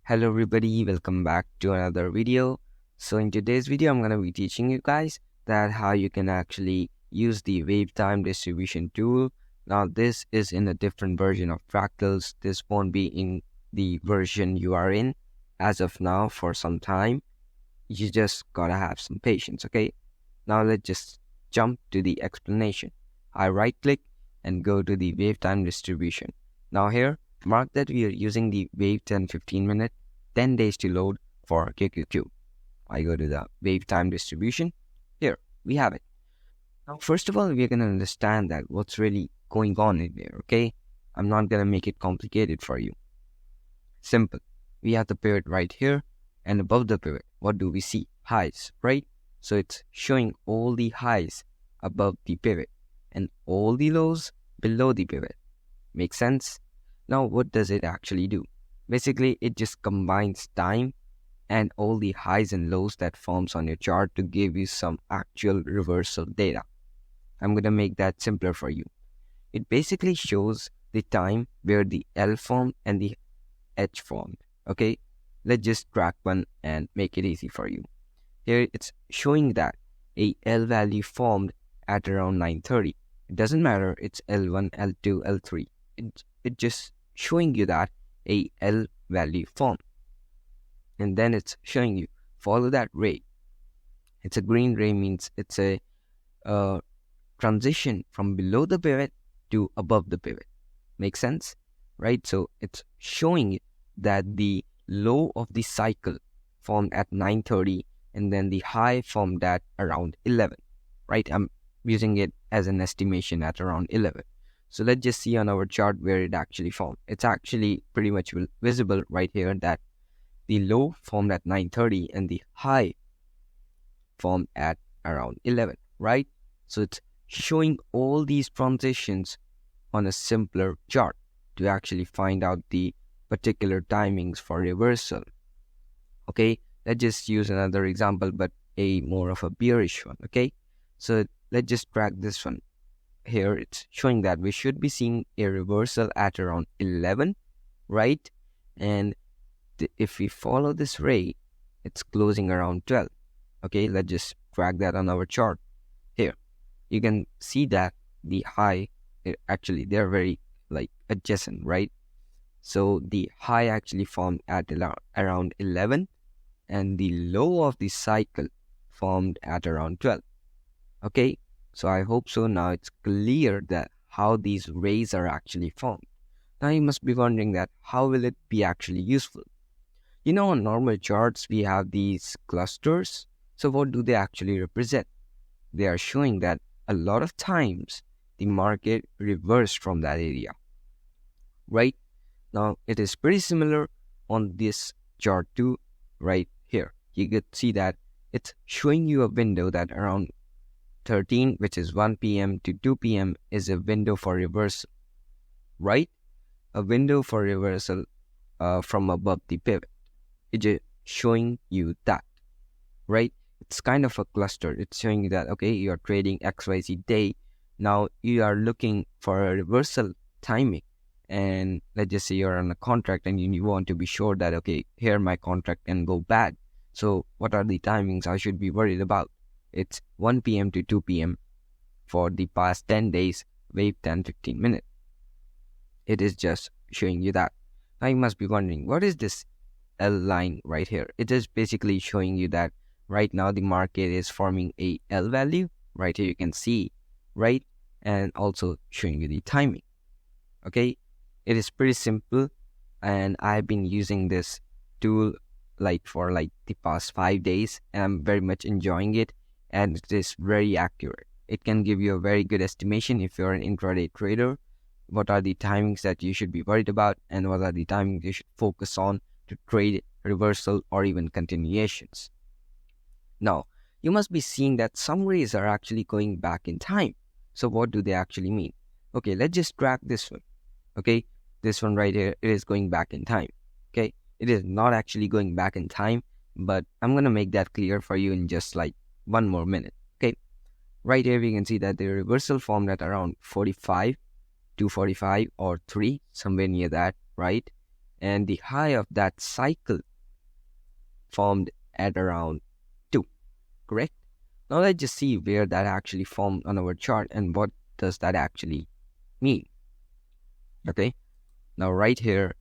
Hello everybody, welcome back to another video. So in today's video, I'm going to be teaching you guys that how you can actually use the wave time distribution tool. Now this is in a different version of Fractals. This won't be in the version you are in as of now for some time. You just gotta have some patience, okay? Now let's just jump to the explanation. I right click and go to the wave time distribution. Now here, mark that we are using the wave 10-15 minute 10 days to load for QQQ. I go to the wave time distribution. Here we have it. Now first of all, we're going to understand that what's really going on in there, okay? I'm not going to make it complicated for you. Simple. We have the pivot right here, and above the pivot, what do we see? Highs, right? So it's showing all the highs above the pivot and all the lows below the pivot. Make sense? Now what does it actually do? Basically, it just combines time and all the highs and lows that forms on your chart to give you some actual reversal data. I'm going to make that simpler for you. It basically shows the time where the L formed and the H formed. Okay, let's just track one and make it easy for you. Here it's showing that a L value formed at around 9:30. It doesn't matter, it's L1, L2, L3. It just showing you that a L value formed. And then it's showing you, follow that ray. It's a green ray, means it's a transition from below the pivot to above the pivot. Make sense? Right? So it's showing that the low of the cycle formed at 9:30 and then the high formed at around 11. Right? I'm using it as an estimation at around 11. So let's just see on our chart where it actually formed. It's actually pretty much visible right here that the low formed at 9:30 and the high formed at around 11, right? So it's showing all these transitions on a simpler chart to actually find out the particular timings for reversal. Okay, let's just use another example, but a more of a bearish one, okay? So let's just track this one. Here it's showing that we should be seeing a reversal at around 11, right? And if we follow this ray, it's closing around 12. Okay, let's just track that on our chart. Here, you can see that the high, actually they're very adjacent, right? So the high actually formed at around 11 and the low of the cycle formed at around 12. Okay, so I hope so now it's clear that how these rays are actually formed. Now you must be wondering that how will it be actually useful? You know, on normal charts, we have these clusters. So what do they actually represent? They are showing that a lot of times the market reversed from that area, right? Now it is pretty similar on this chart too, right here. You could see that it's showing you a window that around 13, which is 1 p.m. to 2 p.m. is a window for reversal, right? A window for reversal from above the pivot. It's just showing you that, right? It's kind of a cluster. It's showing you that, okay, you're trading XYZ day. Now you are looking for a reversal timing. And let's just say you're on a contract and you want to be sure that, okay, here my contract can go bad. So what are the timings I should be worried about? It's 1 p.m. to 2 p.m. for the past 10 days, wave 10-15 minutes. It is just showing you that. Now you must be wondering, what is this L line right here? It is basically showing you that right now the market is forming a L value. Right here you can see, right? And also showing you the timing. Okay, it is pretty simple and I've been using this tool for the past 5 days and I'm very much enjoying it. And it is very accurate. It can give you a very good estimation if you're an intraday trader. What are the timings that you should be worried about and what are the timings you should focus on to trade reversal or even continuations. Now, you must be seeing that some rays are actually going back in time. So what do they actually mean? Okay, let's just track this one. Okay, this one right here, it is going back in time. Okay, it is not actually going back in time, but I'm going to make that clear for you in just one more minute. Okay, right here we can see that the reversal formed at around 45, 245 or 3, somewhere near that, right? and the high of that cycle formed at around 2, correct? Now let's just see where that actually formed on our chart and what does that actually mean. Okay, now right here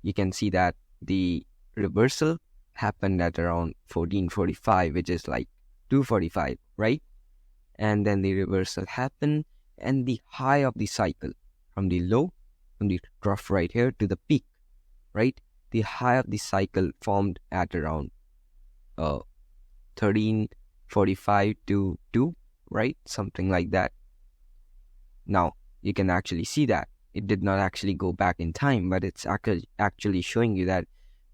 you can see that the reversal happened at around 1445, which is like 245, right? And then the reversal happened, and the high of the cycle from the low, from the trough right here to the peak, right? The high of the cycle formed at around 1345 to 2, right? Something like that. Now you can actually see that it did not actually go back in time, but it's actually showing you that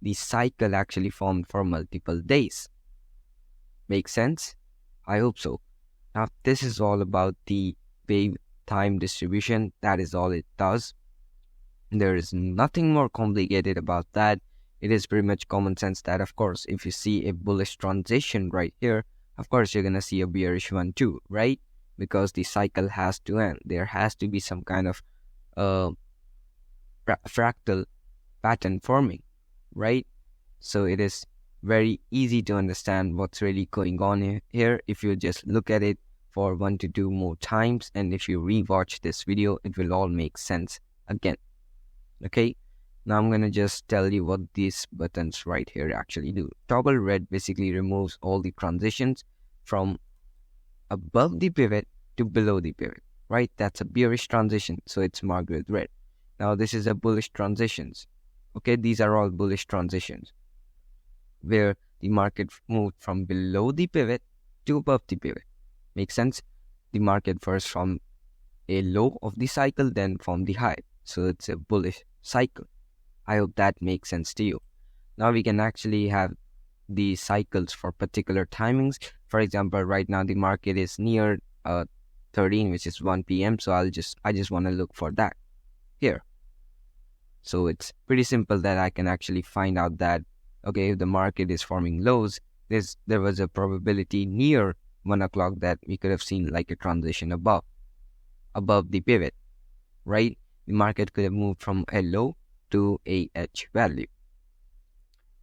the cycle actually formed for multiple days. Make sense? I hope so. Now this is all about the wave time distribution. That is all it does. There is nothing more complicated about that. It is pretty much common sense that, of course, if you see a bullish transition right here, of course you're going to see a bearish one too, right? Because the cycle has to end. There has to be some kind of fractal pattern forming, right? So it is very easy to understand what's really going on here if you just look at it for 1 to 2 more times, and if you rewatch this video, it will all make sense again. Okay, now I'm gonna just tell you what these buttons right here actually do. Toggle red basically removes all the transitions from above the pivot to below the pivot, right? That's a bearish transition, so it's marked with red. Now this is a bullish transitions. Okay, these are all bullish transitions where the market moved from below the pivot to above the pivot. Makes sense? The market first from a low of the cycle, then from the high. So it's a bullish cycle. I hope that makes sense to you. Now we can actually have the cycles for particular timings. For example, right now the market is near 13, which is 1 p.m. So I just want to look for that here. So it's pretty simple that I can actually find out that, okay, if the market is forming lows, there was a probability near 1 o'clock that we could have seen like a transition above the pivot, right? The market could have moved from a low to a H value.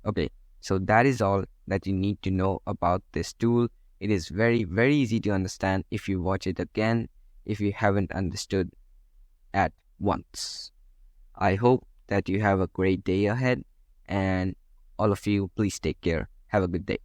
Okay, so that is all that you need to know about this tool. It is very, very easy to understand if you watch it again, if you haven't understood at once. I hope that you have a great day ahead, and all of you, please take care. Have a good day.